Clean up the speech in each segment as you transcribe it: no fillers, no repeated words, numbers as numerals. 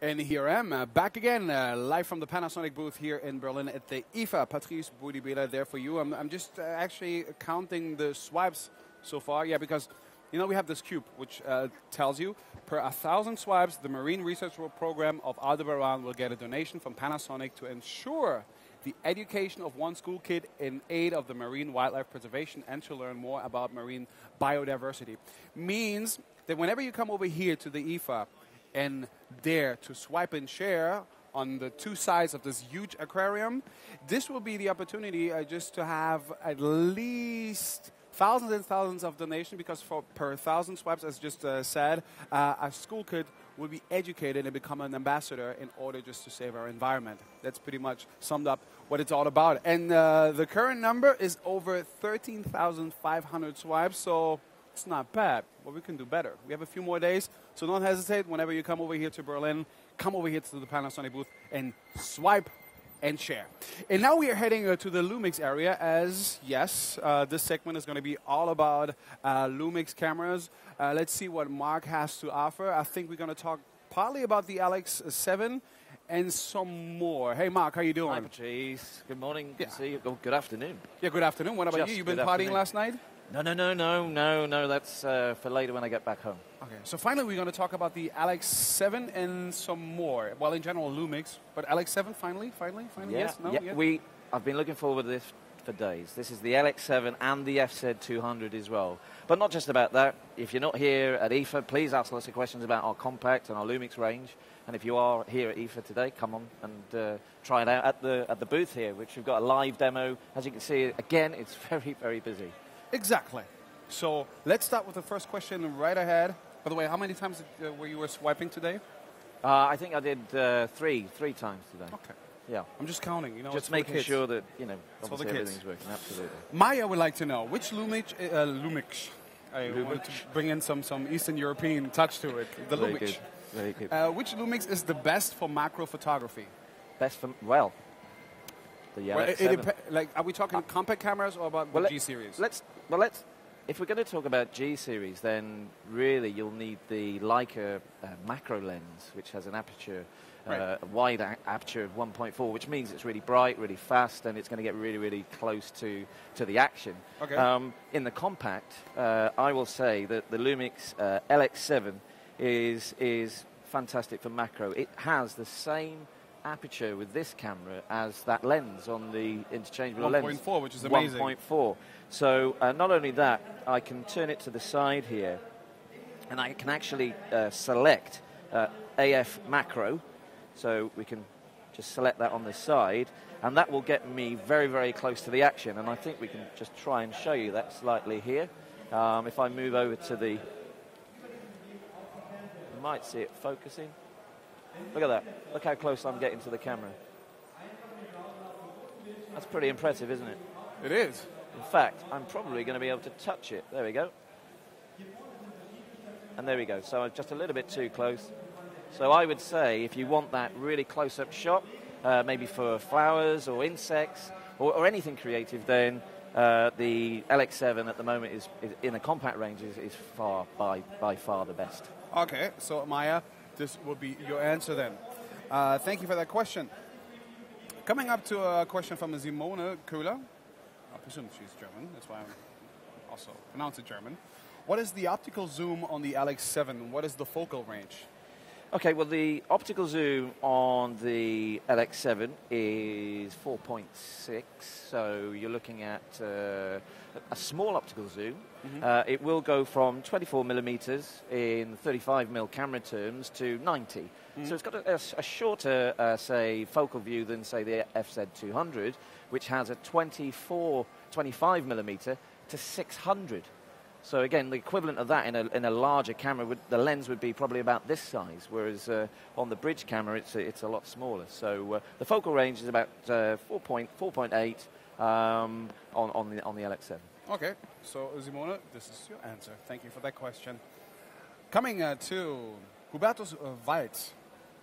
And here I am, back again, live from the Panasonic booth here in Berlin at the IFA. Patrice Boudibela there for you. I'm just actually counting the swipes so far. Yeah, because, you know, we have this cube, which tells you per 1,000 swipes, the Marine Research Program of Aldebaran will get a donation from Panasonic to ensure the education of one school kid in aid of the marine wildlife preservation and to learn more about marine biodiversity. Means that whenever you come over here to the IFA, and dare to swipe and share on the two sides of this huge aquarium, this will be the opportunity just to have at least thousands and thousands of donations, because for per 1,000 swipes, as just said, a school kid will be educated and become an ambassador in order just to save our environment. That's pretty much summed up what it's all about. And the current number is over 13,500 swipes, so it's not bad, but we can do better. We have a few more days, so don't hesitate. Whenever you come over here to Berlin, come over here to the Panasonic booth and swipe and share. And now we are heading to the LUMIX area, as, yes, this segment is going to be all about LUMIX cameras. Let's see what Mark has to offer. I think we're going to talk partly about the LX7 and some more. Hey, Mark, how you doing? Hi, Patrice. Good morning. Good to see you. Oh, good afternoon. Yeah, good afternoon. What about you? You've been partying last night? No. That's for later when I get back home. Okay, so finally we're going to talk about the LX7 and some more. Well, in general, LUMIX, but LX7 finally, Yeah, yes, no, yeah. I've been looking forward to this for days. This is the LX7 and the FZ200 as well. But not just about that. If you're not here at IFA, please ask lots of questions about our compact and our LUMIX range. And if you are here at IFA today, come on and try it out at the booth here, which we've got a live demo. As you can see, again, it's very, very busy. Exactly. So let's start with the first question right ahead. By the way, how many times were you swiping today? I think I did three times today. Okay. Yeah. I'm just counting. You know, just making sure that, you know, obviously everything's working. Absolutely. Maya would like to know which LUMIX. I want to bring in some Eastern European touch to it. The Very LUMIX. good. Very good. Which LUMIX is the best for macro photography? Best for, well, the LX7. Like, are we talking compact cameras or about the G series? Let's. If we're going to talk about G series, then really you'll need the Leica macro lens, which has an aperture, a wide aperture of 1.4, which means it's really bright, really fast, and it's going to get really, really close to the action. Okay. In the compact, I will say that the LUMIX LX7 is fantastic for macro. It has the same aperture with this camera as that lens on the interchangeable lens. 1.4, which is amazing. 1.4. So not only that, I can turn it to the side here, and I can actually select AF macro. So we can just select that on the side, and that will get me very, very close to the action. And I think we can just try and show you that slightly here. If I move over to the... You might see it focusing. Look at that. Look how close I'm getting to the camera. That's pretty impressive, isn't it? It is. In fact, I'm probably going to be able to touch it. There we go. And there we go. So I'm just a little bit too close. So I would say if you want that really close-up shot, maybe for flowers or insects or anything creative, then the LX7 at the moment is in the compact range is by far the best. Okay, so Maya, this will be your answer then. Thank you for that question. Coming up to a question from Simone Köhler. I presume she's German, that's why I also pronounce it German. What is the optical zoom on the LX7? What is the focal range? Okay, well, the optical zoom on the LX7 is 4.6, so you're looking at a small optical zoom. Mm-hmm. It will go from 24 millimeters in 35mm camera terms to 90. Mm-hmm. So it's got a shorter, say, focal view than, say, the FZ200, which has a 25 millimeter to 600. So again, the equivalent of that in a larger camera, the lens would be probably about this size, whereas on the bridge camera, it's a lot smaller. So the focal range is about 4.8 on the LX7. Okay, so Simone, this is your answer. Thank you for that question. Coming to Hubertus Wald,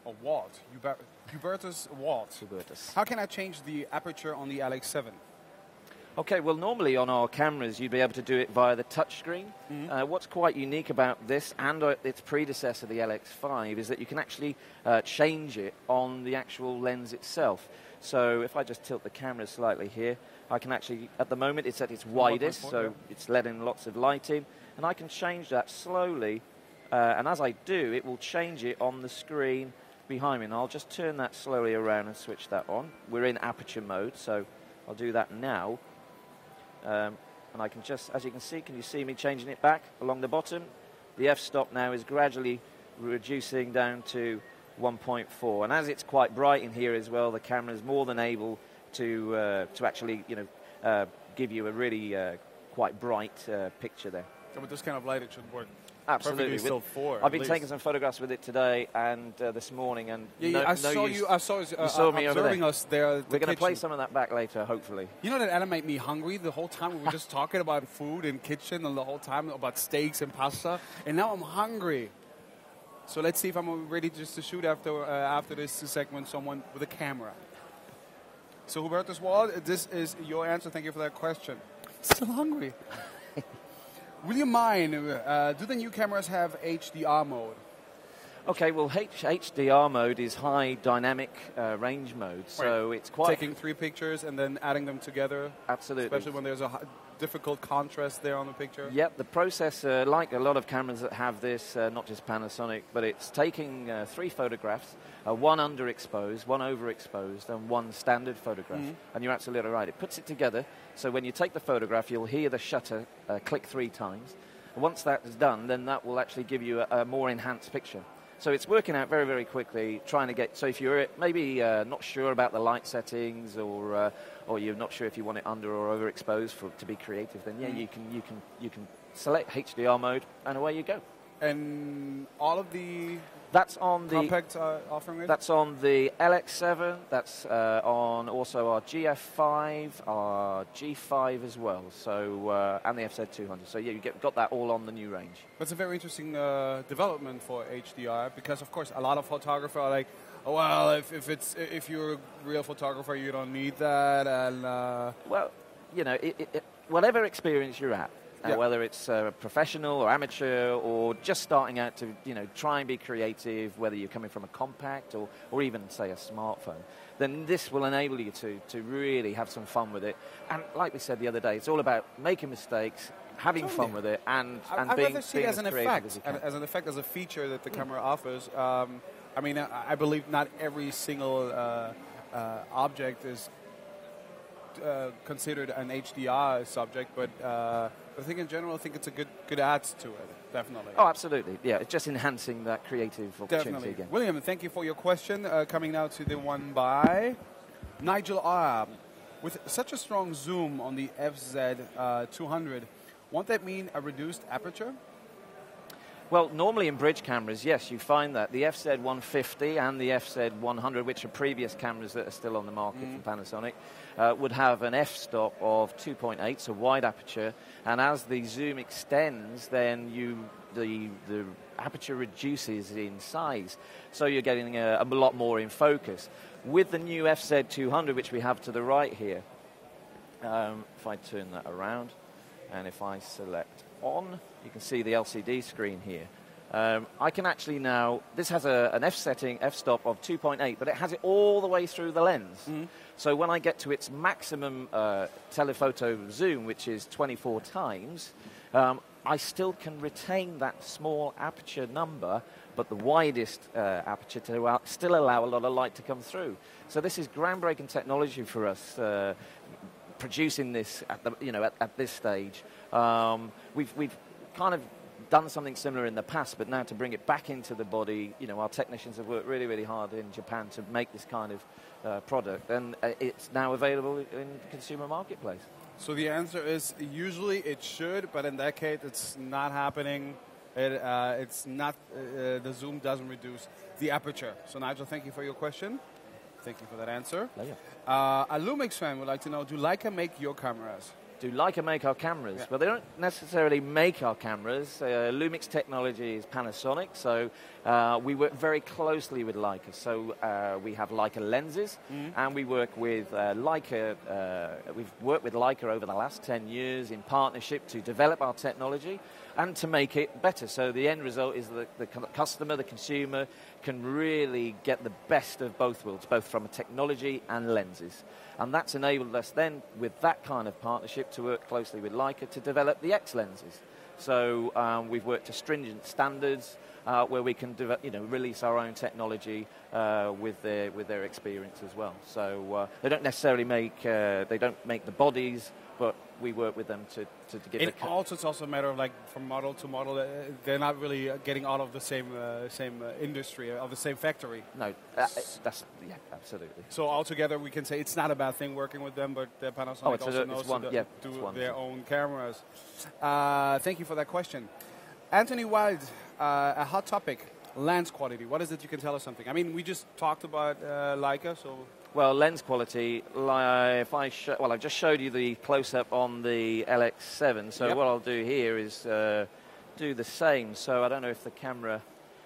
or Walt, Hubertus Walt. Hubertus. How can I change the aperture on the LX7? Okay, well, normally on our cameras, you'd be able to do it via the touchscreen. What's quite unique about this and its predecessor, the LX5, is that you can actually change it on the actual lens itself. So if I just tilt the camera slightly here, I can actually, at the moment, it's at its widest, so it's letting lots of light in, and I can change that slowly, and as I do, it will change it on the screen behind me, and I'll just turn that slowly around and switch that on. We're in aperture mode, so I'll do that now. And I can just, as you can see me changing it back along the bottom? The f-stop now is gradually reducing down to 1.4. And as it's quite bright in here as well, the camera is more than able to actually, give you a really quite bright picture there. So with this kind of light, it should work. Absolutely. I've been taking some photographs with it today and this morning, and I saw you me observing over us there. We're going to play some of that back later, hopefully. You know that animated me hungry the whole time. We were just talking about food and kitchen and the whole time about steaks and pasta, and now I'm hungry. So let's see if I'm ready just to shoot after this segment someone with a camera. So Hubertus Wald, this is your answer. Thank you for that question. Still hungry. Will you mind, do the new cameras have HDR mode? Okay, well, HDR mode is high dynamic range mode, so it's quite... Taking 3 pictures and then adding them together? Absolutely. Especially when there's a difficult contrast there on the picture? Yep, the processor, like a lot of cameras that have this, not just Panasonic, but it's taking 3 photographs, 1 underexposed, 1 overexposed, and 1 standard photograph. And you're absolutely right. It puts it together, so when you take the photograph, you'll hear the shutter click 3 times. And once that is done, then that will actually give you a more enhanced picture. So it's working out very, very quickly, trying to get... So if you're maybe not sure about the light settings, or you're not sure if you want it under or overexposed to be creative, then yeah, you can select HDR mode, and away you go. And all of the... That's on the compact offering it? That's on the LX7. That's on also our GF5, our G5 as well. So and the FZ200. So yeah, got that all on the new range. That's a very interesting development for HDR, because of course a lot of photographers are like, oh, well, if you're a real photographer, you don't need that. And well, whatever experience you're at. Whether it's professional or amateur or just starting out to try and be creative, whether you're coming from a compact or even, say, a smartphone, then this will enable you to really have some fun with it. And like we said the other day, it's all about making mistakes, having fun with it, and being as creative as you can. As an effect, as a feature that the camera offers. I mean, I believe not every single object is considered an HDR subject, but I think in general, I think it's a good add to it, definitely. Oh, absolutely. Yeah, it's just enhancing that creative opportunity again. William, thank you for your question. Coming now to the one by Nigel R. With such a strong zoom on the FZ200, won't that mean a reduced aperture? Well, normally in bridge cameras, yes, you find that. The FZ150 and the FZ100, which are previous cameras that are still on the market from Panasonic, would have an f-stop of 2.8, so wide aperture, and as the zoom extends, then the aperture reduces in size, so you're getting a lot more in focus. With the new FZ200, which we have to the right here, if I turn that around, and if I select on, you can see the LCD screen here. I can actually now, this has an f-stop of 2.8, but it has it all the way through the lens. So when I get to its maximum telephoto zoom, which is 24 times, I still can retain that small aperture number, but the widest aperture to still allow a lot of light to come through. So this is groundbreaking technology for us, producing this at this stage. We've kind of done something similar in the past, but now to bring it back into the body, our technicians have worked really, really hard in Japan to make this kind of product, and it's now available in the consumer marketplace. So the answer is usually it should, but in that case, it's not happening. It's not. The zoom doesn't reduce the aperture. So Nigel, thank you for your question. Thank you for that answer. A LUMIX fan would like to know: do Leica make your cameras? do Leica make our cameras? Yeah. Well, they don't necessarily make our cameras. LUMIX technology is Panasonic, so we work very closely with Leica. So we have Leica lenses, and we work with Leica. We've worked with Leica over the last 10 years in partnership to develop our technology and to make it better. So the end result is that the customer, the consumer, can really get the best of both worlds, both from a technology and lenses. And that's enabled us then, with that kind of partnership, to work closely with Leica to develop the X lenses. So we've worked to stringent standards where we can release our own technology with their experience as well. So they don't necessarily make the bodies, but we work with them to get it. Also, it's also a matter of like from model to model, they're not really getting out of the same industry of the same factory. No, that's absolutely. So altogether, we can say it's not a bad thing working with them, but Panasonic also knows to do their own cameras. Thank you for that question, Anthony Wild. A hot topic: lens quality. What is it? You can tell us something. I mean, we just talked about Leica, so. Well, lens quality, I just showed you the close-up on the LX7, so what I'll do here is do the same. So I don't know if the camera,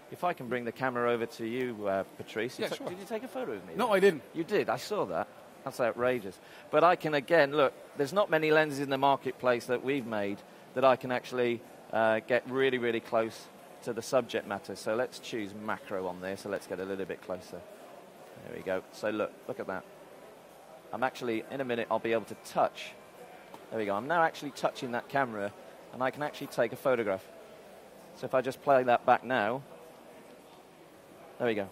if I can bring the camera over to you, Patrice. Yeah, sure. Did you take a photo of me? No, I didn't. You did, I saw that. That's outrageous. But I can, again, look, there's not many lenses in the marketplace that we've made that I can actually get really, really close to the subject matter. So let's choose macro on there, so let's get a little bit closer. There we go. So look at that. I'm actually, in a minute, I'll be able to touch. There we go. I'm now actually touching that camera, and I can actually take a photograph. So if I just play that back now, there we go.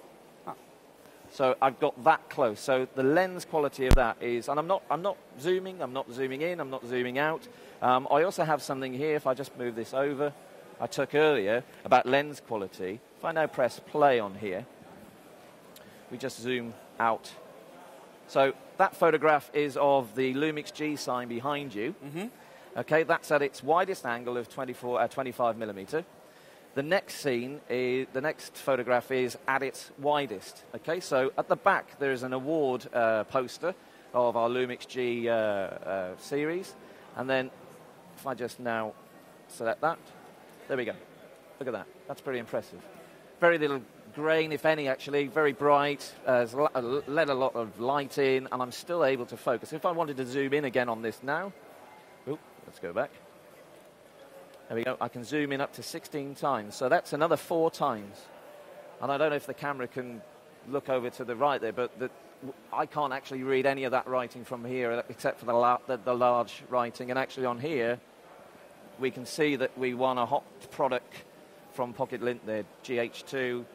So I've got that close. So the lens quality of that is, and I'm not zooming, I'm not zooming in, I'm not zooming out. I also have something here. If I just move this over, I took earlier about lens quality. If I now press play on here, we just zoom out. So that photograph is of the LUMIX G sign behind you. Okay, that's at its widest angle of 25 millimeter. The next photograph is at its widest. Okay, so at the back there is an award poster of our LUMIX G series, and then if I just now select that, there we go. Look at that. That's pretty impressive. Very little grain, if any, actually, very bright, let a lot of light in, and I'm still able to focus. If I wanted to zoom in again on this now, let's go back. There we go. I can zoom in up to 16 times, so that's another 4 times. And I don't know if the camera can look over to the right there, but I can't actually read any of that writing from here except for the large writing. And actually on here, we can see that we won a hot product from Pocket Lint there, GH2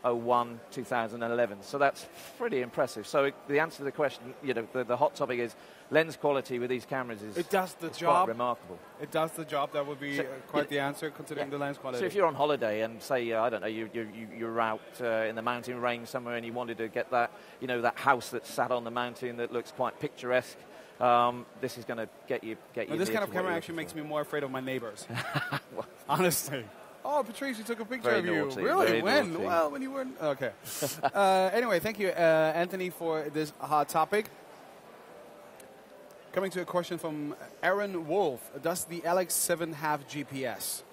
01 2011. So that's pretty impressive. So the answer to the question, the hot topic is lens quality with these cameras is quite remarkable. It does the job. That would be quite the answer considering the lens quality. So if you're on holiday and say, I don't know, you're out in the mountain range somewhere and you wanted to get that, that house that's sat on the mountain that looks quite picturesque, this is going to get you. This kind of camera actually makes me more afraid of my neighbors. Honestly. Oh, Patrice, you took a picture of you. Really? When? Naughty. Well, when you weren't. Okay. Anyway, thank you, Anthony, for this hot topic. Coming to a question from Aaron Wolf. Does the LX7 have GPS?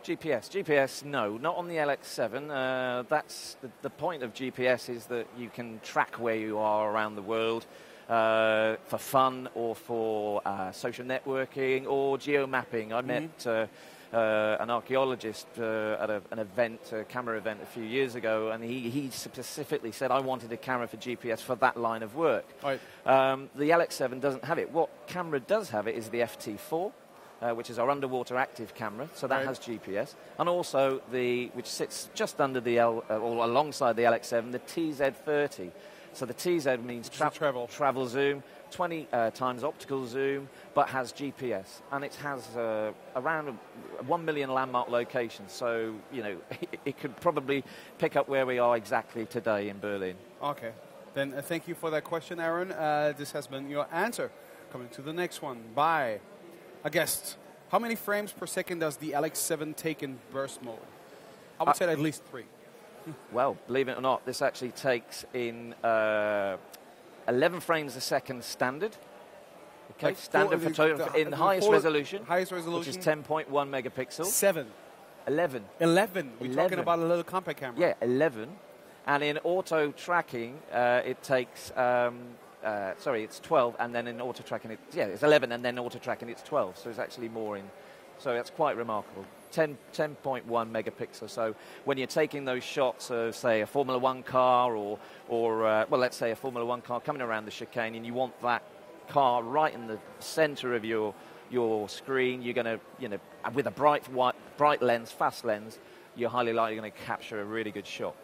GPS, no, not on the LX7. That's the point of GPS is that you can track where you are around the world for fun or for social networking or geomapping. I met an archaeologist at an event, a camera event a few years ago, and he specifically said, I wanted a camera for GPS for that line of work. Right. The LX7 doesn't have it. What camera does have it is the FT4, which is our underwater active camera, so that has GPS, and also which sits just under or alongside the LX7, the TZ30. So the TZ means travel zoom, 20 times optical zoom, but has GPS. And it has around 1 million landmark locations. So, it could probably pick up where we are exactly today in Berlin. Okay. Then thank you for that question, Aaron. This has been your answer. Coming to the next one by a guest. How many frames per second does the LX7 take in burst mode? I would say at least 3. Well, believe it or not, this actually takes in 11 frames a second standard, Okay, Like standard in highest resolution. Highest resolution. Which is 10.1 megapixels. 7. 11. 11. We're 11. talking about a little compact camera. Yeah, 11. And in auto tracking, it takes, it's 12, and then in auto tracking, it's 11, and then auto tracking, it's 12. So it's actually more in. So that's quite remarkable. 10.1 megapixels. So when you're taking those shots of, say, a Formula One car or let's say a Formula One car coming around the chicane, and you want that car right in the center of your screen, you're going to, with a bright lens, fast lens, you're highly likely going to capture a really good shot.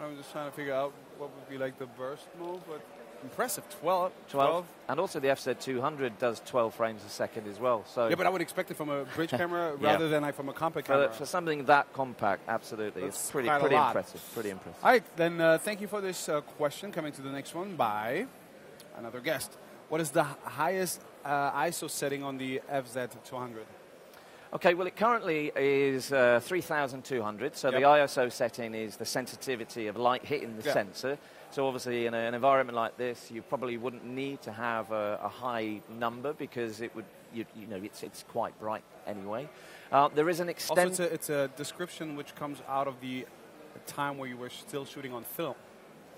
I'm just trying to figure out what would be like the burst mode, but impressive, 12. And also the FZ200 does 12 frames a second as well. So yeah, but I would expect it from a bridge camera rather than like from a compact camera. For something that compact, absolutely. That's it's pretty impressive. Pretty impressive. All right, then thank you for this question. Coming to the next one by another guest. What is the highest ISO setting on the FZ200? Okay, well, it currently is 3,200. So the ISO setting is the sensitivity of light hitting the sensor. So obviously, in an environment like this, you probably wouldn't need to have a high number because it would, it's quite bright anyway. There is an extent. Also, it's a description which comes out of the time where you were still shooting on film.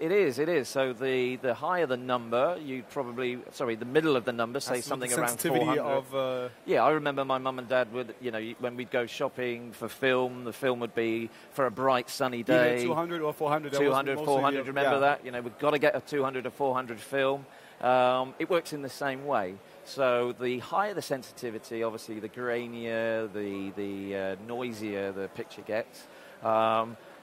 It is. So the higher the number, the middle of the number, say something around 400. I remember my mum and dad would, when we'd go shopping for film, the film would be for a bright sunny day. Either 200 or 400. 200, 400, remember that? We've got to get a 200 or 400 film. It works in the same way. So the higher the sensitivity, obviously the grainier, the noisier the picture gets.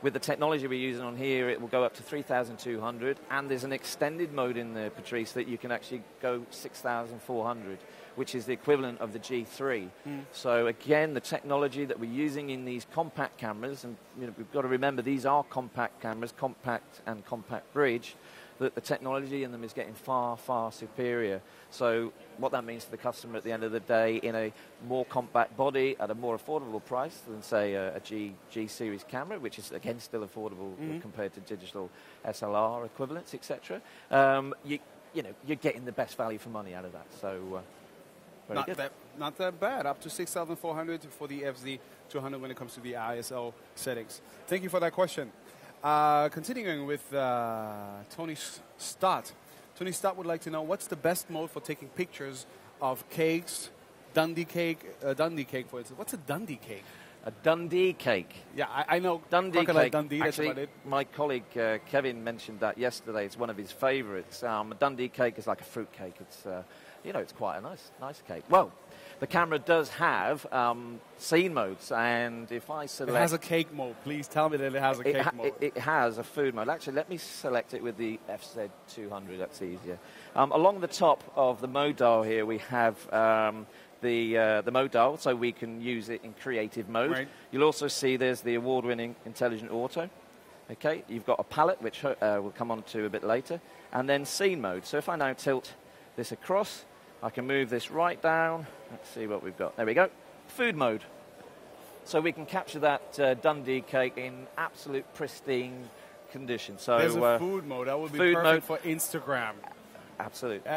With the technology we're using on here, it will go up to 3,200, and there's an extended mode in there, Patrice, that you can actually go 6,400, which is the equivalent of the G3. So again, the technology that we're using in these compact cameras, and we've got to remember these are compact cameras, compact and compact bridge, that the technology in them is getting far, far superior. So what that means to the customer at the end of the day, in a more compact body at a more affordable price than, say, a G series camera, which is, again, still affordable compared to digital SLR equivalents, etc. You're getting the best value for money out of that. So not that bad. Up to 6,400 for the FZ200 when it comes to the ISO settings. Thank you for that question. Continuing with Tony Stott. Tony Stott would like to know what's the best mode for taking pictures of cakes, Dundee cake, for instance. What's a Dundee cake? A Dundee cake. Yeah, I know. Dundee cake. Dundee, actually, that's about it. My colleague Kevin mentioned that yesterday. It's one of his favourites. A Dundee cake is like a fruit cake. It's it's quite a nice cake. Well, the camera does have scene modes, and if I select... It has a cake mode. Please tell me that it has a cake mode. It has a food mode. Actually, let me select it with the FZ200. That's easier. Along the top of the mode dial here, we have the mode dial, so we can use it in creative mode. Right. You'll also see there's the award-winning Intelligent Auto. Okay, you've got a palette, which we'll come on to a bit later, and then scene mode. So if I now tilt this across, I can move this right down. Let's see what we've got. There we go. Food mode. So we can capture that Dundee cake in absolute pristine condition. So there's a food mode. That would be perfect for Instagram. Absolutely.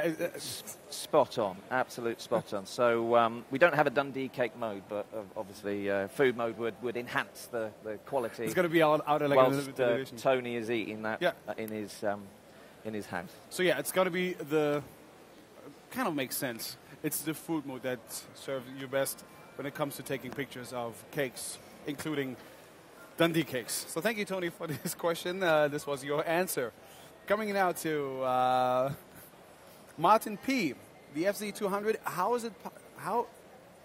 Spot on. Absolute spot on. So we don't have a Dundee cake mode, but obviously food mode would enhance the quality. It's going to be out of like whilst a limited edition. Tony is eating that in his house. So yeah, it's going to be the... kind of makes sense. It's the food mode that serves you best when it comes to taking pictures of cakes, including Dundee cakes. So thank you, Tony, for this question. This was your answer. Coming now to Martin P. The FZ200. How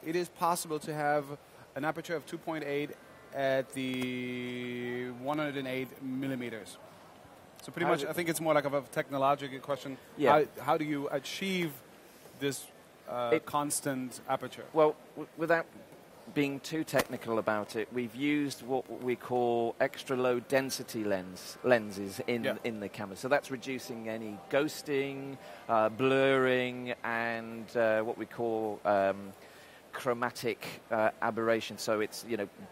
it is possible to have an aperture of 2.8 at the 108 millimeters? So pretty much, I think it's more like a technological question. Yeah. How do you achieve this constant aperture? Well, without being too technical about it, we've used what we call extra low density lenses in the camera. So that's reducing any ghosting, blurring, and what we call chromatic aberration. So it's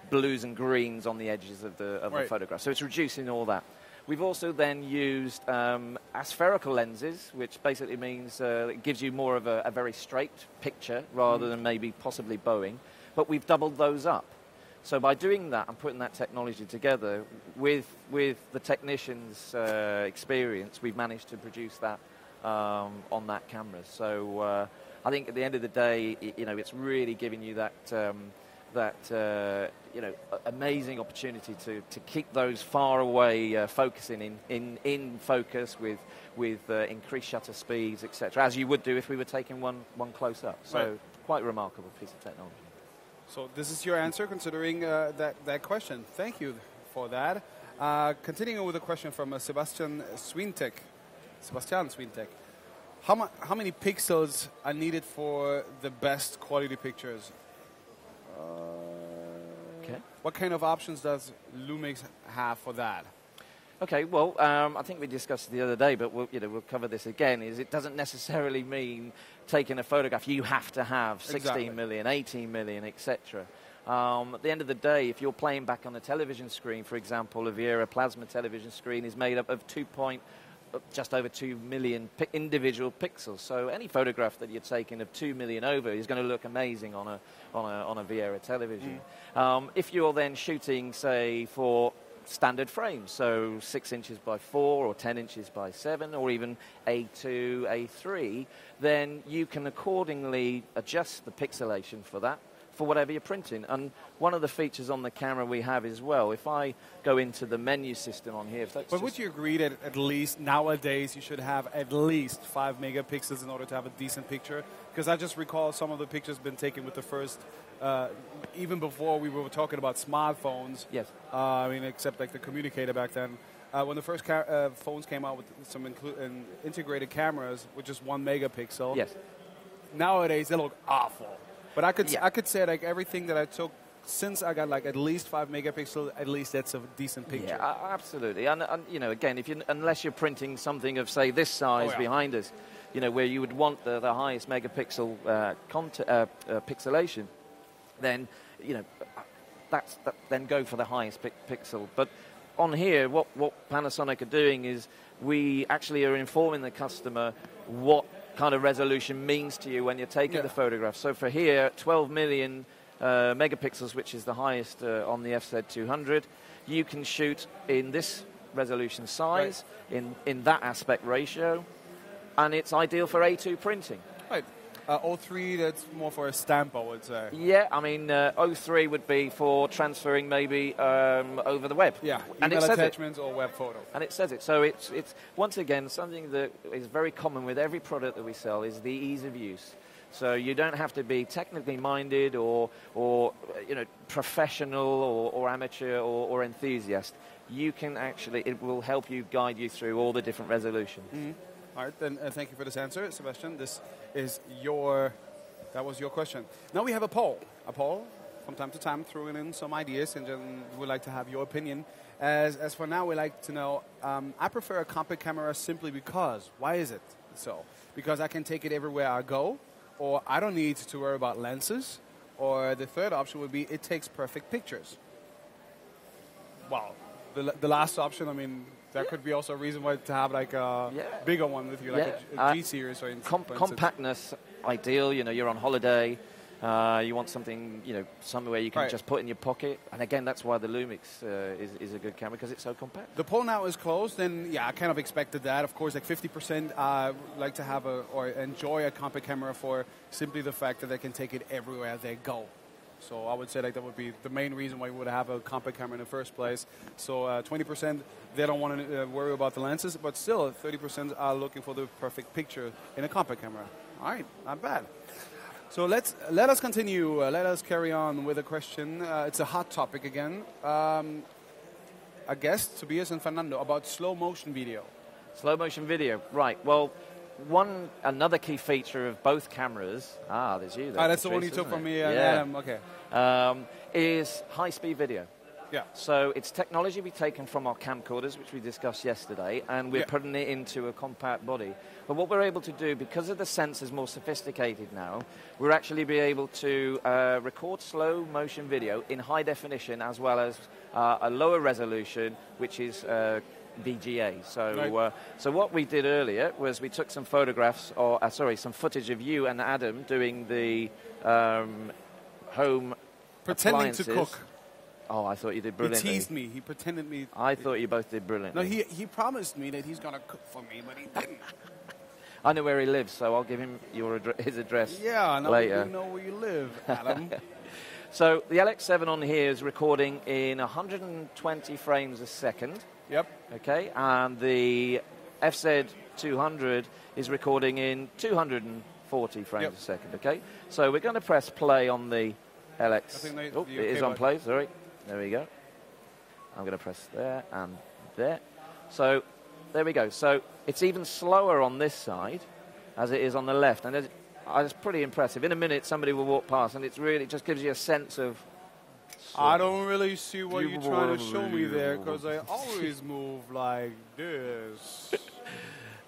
blues and greens on the edges of the photograph. So it's reducing all that. We've also then used aspherical lenses, which basically means it gives you more of a very straight picture rather than maybe possibly bowing. But we've doubled those up. So by doing that and putting that technology together with the technician's experience, we've managed to produce that on that camera. So I think at the end of the day, it's really giving you that amazing opportunity to keep those far away focusing in focus with increased shutter speeds, etc., as you would do if we were taking one close up. So quite a remarkable piece of technology. So this is your answer, considering that question. Thank you for that. Continuing with a question from Sebastian Swintek. How many pixels are needed for the best quality pictures? Okay. What kind of options does LUMIX have for that? Okay, well, I think we discussed it the other day, but we'll cover this again. It doesn't necessarily mean taking a photograph you have to have 16 million, 18 million, etc. At the end of the day, if you're playing back on a television screen, for example, a Viera plasma television screen is made up of just over 2 million individual pixels. So any photograph that you're taking of 2 million over is going to look amazing on a Viera television. If you're then shooting, say, for standard frames, so 6 inches by 4 or 10 inches by 7 or even A2, A3, then you can accordingly adjust the pixelation for that, for whatever you're printing. And one of the features on the camera we have as well, if I go into the menu system on here... But would you agree that at least nowadays you should have at least 5 megapixels in order to have a decent picture? Because I just recall some of the pictures been taken with the first... even before we were talking about smartphones. Yes. I mean, except like the communicator back then. When the first phones came out with some integrated cameras with just 1 megapixel. Yes. Nowadays they look awful. But I could say like everything that I took since I got like at least 5 megapixels, at least that's a decent picture. Yeah, absolutely. And again, unless you're printing something of say this size behind us, where you would want the highest megapixel pixelation, then then go for the highest pixel. But on here, what Panasonic are doing is we actually are informing the customer what kind of resolution means to you when you're taking the photograph. So for here, 12 million megapixels, which is the highest on the FZ200, you can shoot in this resolution size, in that aspect ratio, and it's ideal for A2 printing. Right. 03, that's more for a stamp, I would say. Yeah, I mean, 03 would be for transferring maybe over the web. Yeah, and email attachments or web photo. And it says it. So it's once again, something that is very common with every product that we sell is the ease of use. So you don't have to be technically minded or professional or amateur or enthusiast. You can actually, it will help you guide you through all the different resolutions. Mm-hmm. All right, then thank you for this answer, Sebastian. That was your question. Now we have a poll. From time to time, throwing in some ideas, and then we'd like to have your opinion. As for now, we'd like to know, I prefer a compact camera simply because. Why is it so? Because I can take it everywhere I go, or I don't need to worry about lenses, or the third option would be it takes perfect pictures. Wow. The last option, I mean, that could be also a reason why to have like a bigger one with you, like a G series or compactness, ideal. You're on holiday. You want something, somewhere you can just put in your pocket. And again, that's why the LUMIX is a good camera, because it's so compact. The poll now is closed, and I kind of expected that. Of course, like 50% like to have or enjoy a compact camera for simply the fact that they can take it everywhere they go. So I would say like that would be the main reason why we would have a compact camera in the first place. So 20%, they don't want to worry about the lenses, but still 30% are looking for the perfect picture in a compact camera. All right, not bad. So let us continue. Let us carry on with a question. It's a hot topic again. I guess Tobias and Fernando about slow motion video. Slow motion video, right. Well, another key feature of both cameras, there's you there. That's the one you took from me and Adam, okay. Is high-speed video. Yeah. So it's technology we've taken from our camcorders, which we discussed yesterday, and we're putting it into a compact body. But what we're able to do, because of the sensors more sophisticated now, we're actually be able to record slow motion video in high definition, as well as a lower resolution, which is VGA. So, Right. so what we did earlier was we took some photographs, or sorry, some footage of you and Adam doing the home Pretending appliances. to cook. Oh, I thought you did brilliantly. He teased me. He pretended me. I thought you both did brilliantly. No, he promised me that he's going to cook for me, but he didn't. I know where he lives, so I'll give him his address Yeah, now later. you know where you live, Adam. So the LX7 on here is recording in 120 frames a second. Yep. Okay, and the FZ200 is recording in 240 frames a second. Okay, so we're going to press play on the LX. It is on play. Sorry, there we go. I'm going to press there and there. So there we go. So it's even slower on this side as it is on the left, and it's pretty impressive. In a minute, somebody will walk past, and it just gives you a sense of. I don't really see what you're trying to show me there, because I always move like this.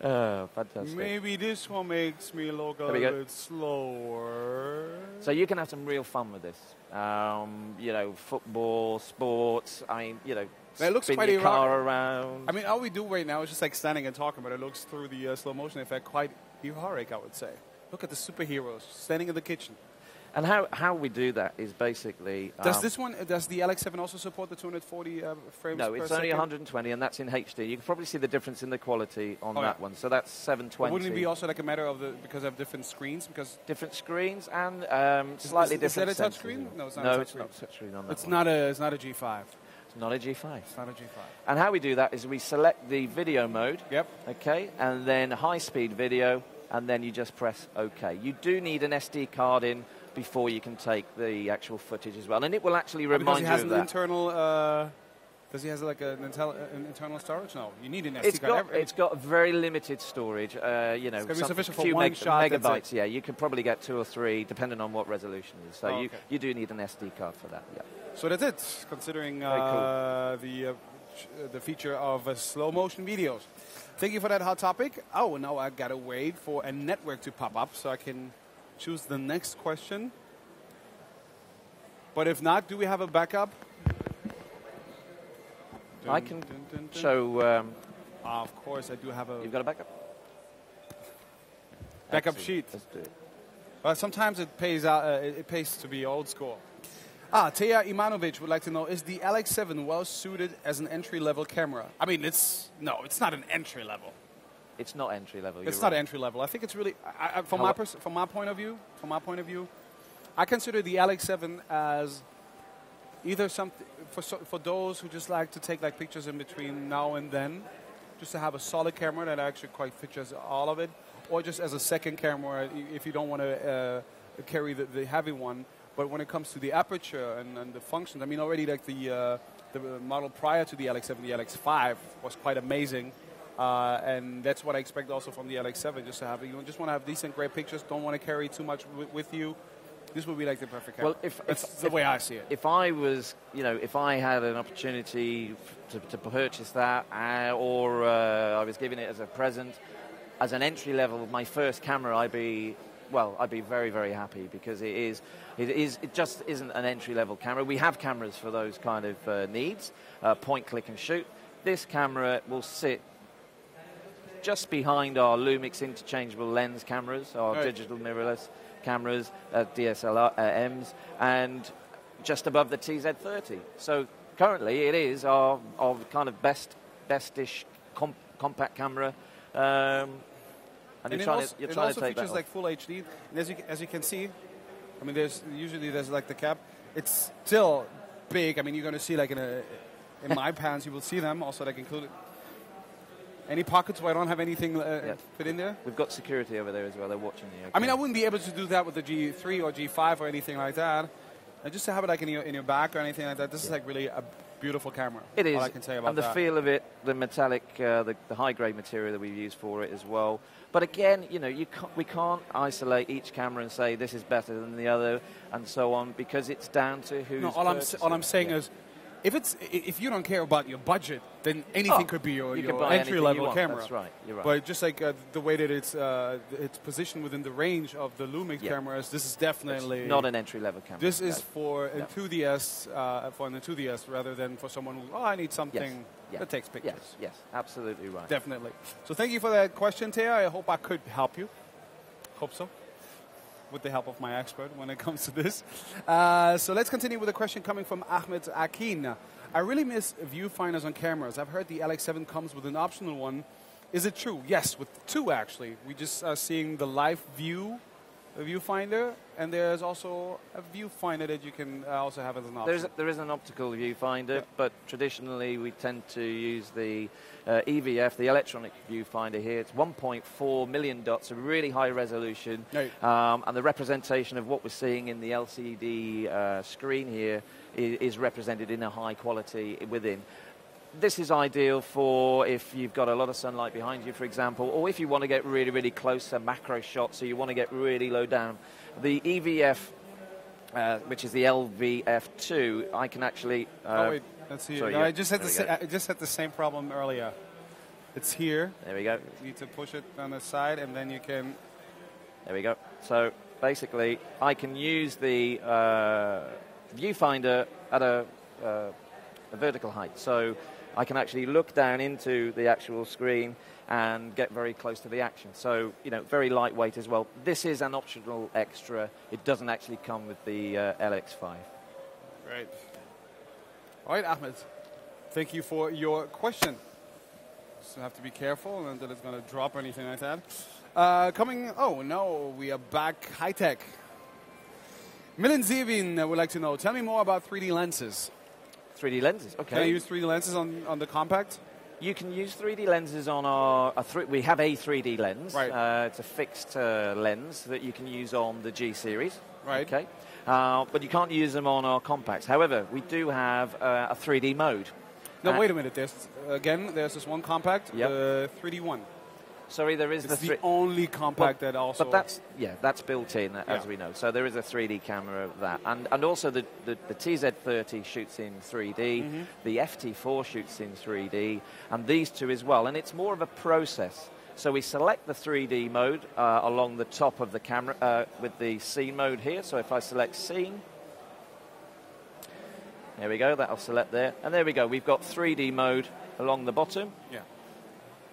Oh, fantastic. Maybe this one makes me look a little bit slower. So you can have some real fun with this. You know, football, sports, I mean, you know, it looks spin quite your car around. I mean, all we do right now is just like standing and talking, but it looks through the slow motion effect quite euphoric, I would say. Look at the superheroes standing in the kitchen. And how we do that is basically... does the LX7 also support the 240 frames per second? No, it's only 120, and that's in HD. You can probably see the difference in the quality on that one. So that's 720. But wouldn't it be also like a matter of because of different screens? Because different screens and slightly different. Is that a touch screen? No, it's not. No, it's not a touch screen on that. It's not a G5. It's not a G5. It's not a G5. And how we do that is we select the video mode. Yep. Okay, and then high-speed video, and then you just press OK. You do need an SD card in before you can take the actual footage as well, and it will actually remind you of that. Because he has an internal. Does he have like an internal storage? No, you need an SD card. It's got very limited storage. You know, it's sufficient for few one shot, megabytes. Yeah, you could probably get 2 or 3, depending on what resolution it is. So you do need an SD card for that. Yeah. So that's it. Considering cool. the feature of slow motion videos. Thank you for that hot topic. Oh, now I gotta wait for a network to pop up so I can choose the next question. But if not, do we have a backup? I can show. Of course, I do have a. You've got a backup. Backup sheet. Let's do it. Well, sometimes it pays out. It pays to be old school. Teja Imanovic would like to know: is the LX7 well suited as an entry-level camera? I mean, it's not an entry level. It's not entry level. It's not entry level. I think it's really from my point of view, I consider the LX7 as either something for those who just like to take like pictures in between now and then, just to have a solid camera that actually quite features all of it, or just as a second camera if you don't want to carry the heavy one. But when it comes to the aperture and the functions, I mean, already like the model prior to the LX7, the LX5 was quite amazing. And that's what I expect also from the LX7, just to have, you just want to have decent, great pictures, don't want to carry too much with you. This would be like the perfect camera. Well, that's the way I see it. If I was, if I had an opportunity to purchase that, or I was giving it as a present, as an entry level, my first camera, I'd be very, very happy, because it just isn't an entry level camera. We have cameras for those kind of needs, point, click, and shoot. This camera will sit just behind our LUMIX interchangeable lens cameras, our digital mirrorless cameras, DSLR-Ms, and just above the TZ30. So currently it is our kind of best-ish compact camera. And you're trying to take that off. It also features like full HD. And as you can see, I mean, there's like the cap. It's still big. I mean, you're going to see like in my pants, you will see them also like included. Any pockets where I don't have anything fit in there? We've got security over there as well. They're watching you. Okay. I mean, I wouldn't be able to do that with the G3 or G5 or anything like that. And just to have it like in your back or anything like that, this is like really a beautiful camera. It is. All I can say about that. And the feel of it, the metallic, the high-grade material that we've used for it as well. But again, we can't isolate each camera and say this is better than the other and so on, because it's down to who's all I'm saying is, if you don't care about your budget, then anything could be your entry-level camera. That's right. You're right. But just like the way that it's positioned within the range of the LUMIX cameras, this is definitely it's not an entry-level camera. This is for enthusiasts, for an enthusiast, rather than for someone who I need something that takes pictures. Yes, absolutely right. Definitely. So thank you for that question, Thea. I hope I could help you. Hope so. With the help of my expert when it comes to this. So let's continue with a question coming from Ahmed Akin. I really miss viewfinders on cameras. I've heard the LX7 comes with an optional one. Is it true? Yes, with two actually. We just are seeing the live viewfinder, and there's also a viewfinder that you can also have as an option. There is an optical viewfinder, but traditionally we tend to use the EVF, the electronic viewfinder here. It's 1.4 million dots, a really high resolution, and the representation of what we're seeing in the LCD screen here is represented in a high quality within. This is ideal for if you've got a lot of sunlight behind you, for example, or if you want to get really, really close to macro shots, so you want to get really low down. The EVF, which is the LVF2, I can actually... oh, wait, let's see. Sorry, no, I just had the same problem earlier. It's here. There we go. You need to push it on the side, and then you can... There we go. So basically, I can use the viewfinder at a vertical height. So I can actually look down into the actual screen and get very close to the action. So, you know, very lightweight as well. This is an optional extra. It doesn't actually come with the LX5. Great. All right, Ahmed. Thank you for your question. Just have to be careful and that it's going to drop or anything like that. Oh, no, we are back high-tech. Milan Zevin would like to know, tell me more about 3D lenses. 3D lenses, okay. Can I use 3D lenses on the compact? You can use 3D lenses on our... we have a 3D lens. Right. It's a fixed lens that you can use on the G series. Right. Okay. But you can't use them on our compacts. However, we do have a 3D mode. No, wait a minute. There's this one compact, the 3D one. Sorry, there is the only compact that also... But that's built in, as we know. So there is a 3D camera of that. And also the TZ30 shoots in 3D, the FT4 shoots in 3D, and these two as well. And it's more of a process. So we select the 3D mode along the top of the camera with the scene mode here. So if I select scene, there we go, that'll select there. And there we go, we've got 3D mode along the bottom. Yeah.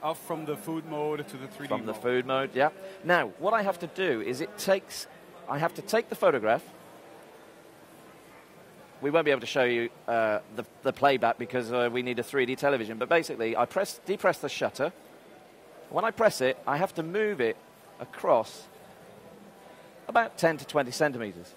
Off from the food mode to the 3D mode. From the food mode, yeah. Now, what I have to do is I have to take the photograph. We won't be able to show you the playback because we need a 3D television. But basically, I depress the shutter. When I press it, I have to move it across about 10 to 20 centimeters.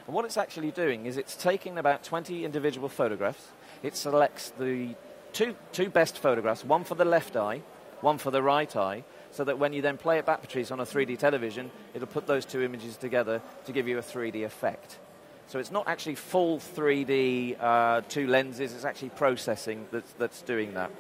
And what it's actually doing is it's taking about 20 individual photographs. It selects the two best photographs, one for the left eye, one for the right eye, so that when you then play it back, Patrice, on a 3D television, it'll put those two images together to give you a 3D effect. So it's not actually full 3D, two lenses, it's actually processing that's doing that.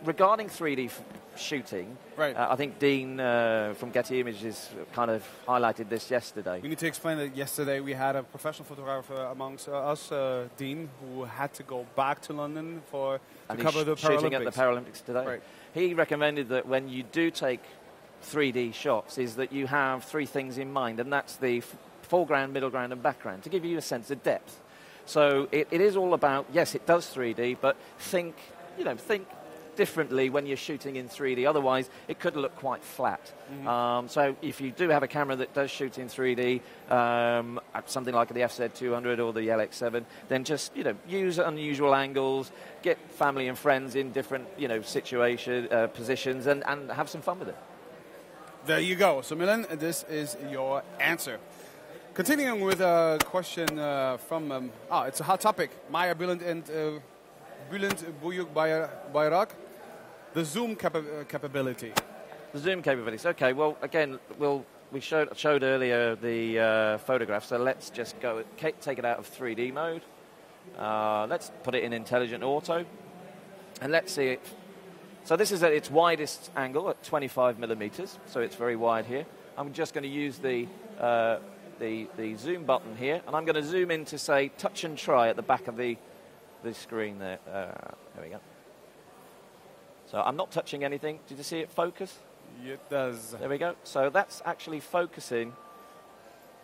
Regarding 3D shooting, I think Dean from Getty Images kind of highlighted this yesterday. We need to explain that yesterday we had a professional photographer amongst us, Dean, who had to go back to London to cover the Paralympics. Shooting at the Paralympics today. Right. He recommended that when you do take 3D shots is that you have three things in mind, and that's the foreground, middle ground and background, to give you a sense of depth. So it is all about, yes, it does 3D, but think differently when you're shooting in 3D. Otherwise, it could look quite flat. So if you do have a camera that does shoot in 3D, something like the FZ200 or the LX7, then just use unusual angles, get family and friends in different positions, and have some fun with it. There you go. So Milan, this is your answer. Continuing with a question from it's a hot topic. Maya Bülent and Bülent Buyuk Bayrak. The zoom capability. The zoom capabilities. Okay, well, again, we showed earlier the photograph, so let's just take it out of 3D mode. Let's put it in intelligent auto, and let's see it. So this is at its widest angle at 25 millimeters, so it's very wide here. I'm just going to use the the zoom button here, and I'm going to zoom in to say touch and try at the back of the screen there. There we go. So I'm not touching anything. Did you see it focus? It does. There we go. So that's actually focusing,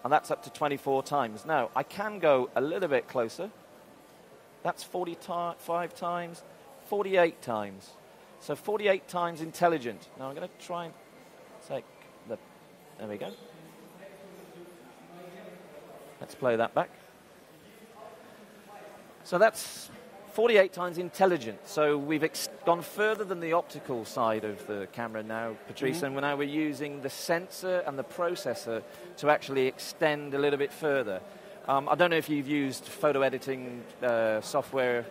and that's up to 24 times. Now, I can go a little bit closer. That's 45 times, 48 times. So 48 times intelligent. Now I'm going to try and take the... There we go. Let's play that back. So that's 48 times intelligent. So we've gone further than the optical side of the camera now, Patrice, and now we're using the sensor and the processor to actually extend a little bit further. I don't know if you've used photo editing software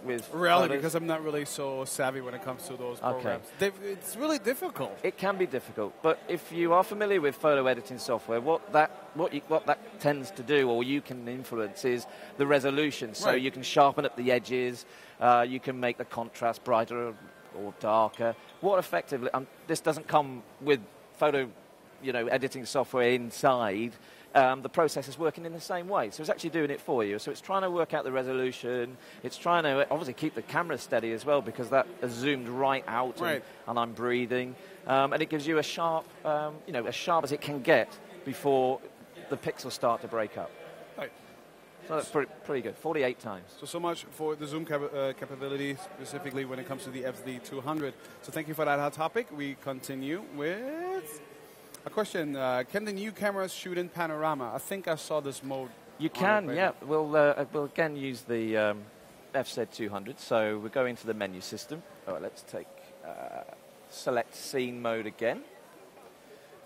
with really, photos. because I'm not really so savvy when it comes to those programs. It's really difficult. It can be difficult, but if you are familiar with photo editing software, what that tends to do, or you can influence, is the resolution. So you can sharpen up the edges, you can make the contrast brighter or darker. What effectively, this doesn't come with photo, editing software inside. The process is working in the same way. So it's actually doing it for you. So it's trying to work out the resolution. It's trying to obviously keep the camera steady as well, because that is zoomed right out and I'm breathing. And it gives you a sharp, as sharp as it can get before the pixels start to break up. Right. So that's pretty good, 48 times. So much for the zoom capability, specifically when it comes to the FZ200. So thank you for that hot topic. We continue with... a question, can the new cameras shoot in panorama? I think I saw this mode. You can, yeah. We'll again use the FZ200. So we'll go into the menu system. All right, let's take select scene mode again.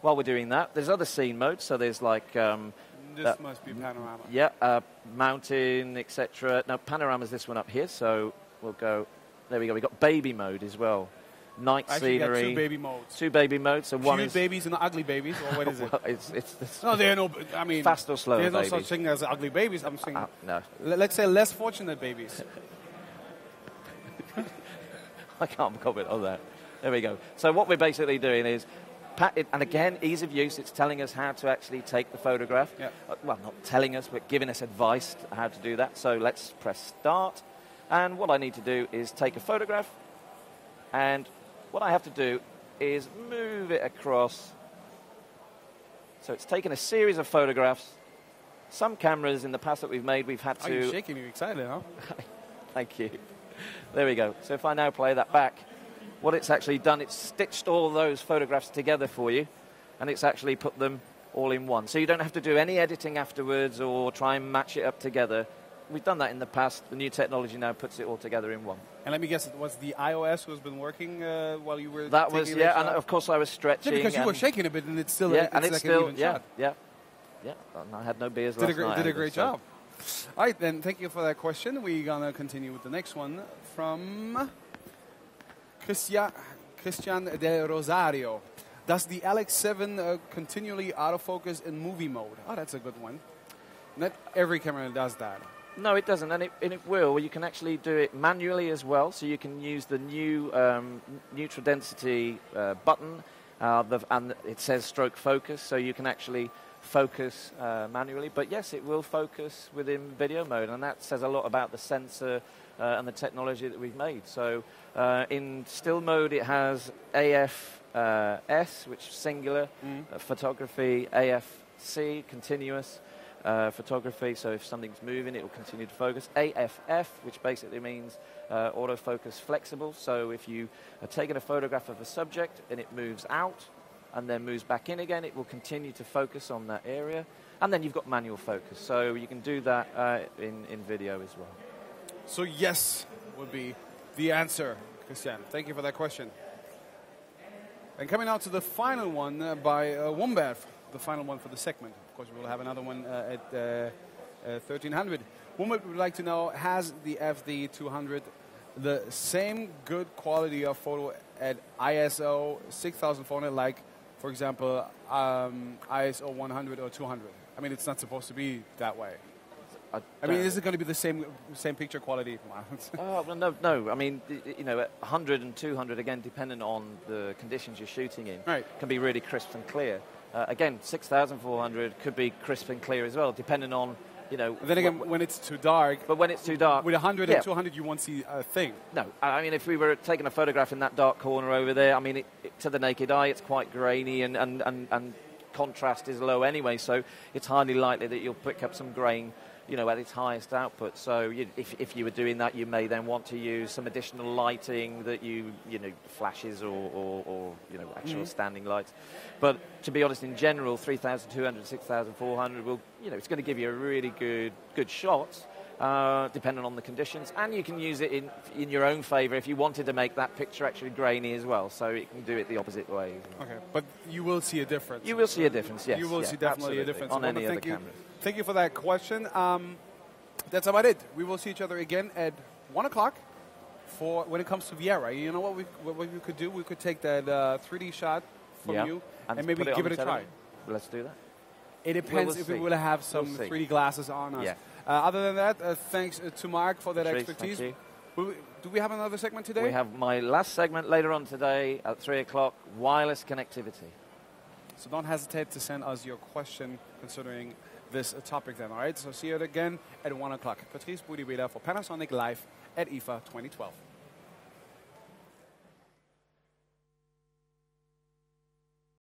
While we're doing that, there's other scene modes. So there's like... this must be panorama. Yeah, mountain, etc. Now, panorama's this one up here. So we'll go... There we go. We've got baby mode as well. Night Actually, scenery. got two baby modes. Two baby modes. So one Cute is babies and ugly babies, or what is it? Well, it's no, there are no. I mean, fast or slow there's babies. no such thing as ugly babies. I'm saying no. Let's say less fortunate babies. I can't comment on that. There we go. So what we're basically doing is, and again, ease of use. It's telling us how to actually take the photograph. Yeah. Well, not telling us, but giving us advice how to do that. So let's press start, and what I need to do is take a photograph, and what I have to do is move it across. So it's taken a series of photographs. Some cameras in the past that we've made, we've had to... Are you shaking? You're excited, huh? Thank you. There we go. So if I now play that back, what it's actually done, it's stitched all those photographs together for you, and it's actually put them all in one. So you don't have to do any editing afterwards or try and match it up together. We've done that in the past. The new technology now puts it all together in one. And let me guess, it was the iOS who's been working while you were... That was, yeah, and of course I was stretching. Yeah, because you were shaking a bit, and it's still, yeah, it's still, an even shot. Yeah. And I had no beers last night. Did a great job. All right, then, thank you for that question. We're going to continue with the next one from Christian de Rosario. Does the LX7 continually autofocus in movie mode? Oh, that's a good one. Not every camera does that. No, it doesn't, and it will. You can actually do it manually as well, so you can use the new neutral density button, and it says stroke focus, so you can actually focus manually. But yes, it will focus within video mode, and that says a lot about the sensor and the technology that we've made. So in still mode, it has AFS, which is singular, photography, AFC, continuous, photography, so if something's moving, it will continue to focus. AFF, which basically means autofocus flexible, so if you are taking a photograph of a subject and it moves out and then moves back in again, it will continue to focus on that area. And then you've got manual focus, so you can do that in video as well. So yes would be the answer, Christian. Thank you for that question. And coming out to the final one by Womberf, the final one for the segment. Of course, we will have another one at 1300. Womberf would like to know, has the FZ200 the same good quality of photo at ISO 6400, like, for example, ISO 100 or 200? I mean, it's not supposed to be that way. I mean, is it going to be the same picture quality? Well, no. I mean, 100 and 200, again, depending on the conditions you're shooting in, can be really crisp and clear. Again, 6,400 could be crisp and clear as well, depending on, you know. And then again, when it's too dark. But when it's too dark. With 100 and 200, you won't see a thing. No, I mean, if we were taking a photograph in that dark corner over there, I mean, to the naked eye, it's quite grainy and contrast is low anyway, so it's highly likely that you'll pick up some grain, you know, at its highest output. So if you were doing that, you may then want to use some additional lighting that you know, flashes or you know, actual standing lights. But to be honest, in general, 3,200, 6,400 will, you know, it's going to give you a really good shot, depending on the conditions, and you can use it in your own favour if you wanted to make that picture actually grainy as well. So you can do it the opposite way. Okay, but you will see a difference. You will see a difference, yes. You will see definitely a difference on any other cameras. Thank you for that question. That's about it. We will see each other again at 1 o'clock for when it comes to Viera. You know what we could do? We could take that 3D shot from you and maybe give it a try. Let's do that. It depends if we will have some 3D glasses on us. Yeah. Other than that, thanks to Mark for that expertise. Do we have another segment today? We have my last segment later on today at 3 o'clock, wireless connectivity. So don't hesitate to send us your question considering this topic then, all right? So see you again at 1 o'clock. Patrice Boudibela for Panasonic Live at IFA 2012.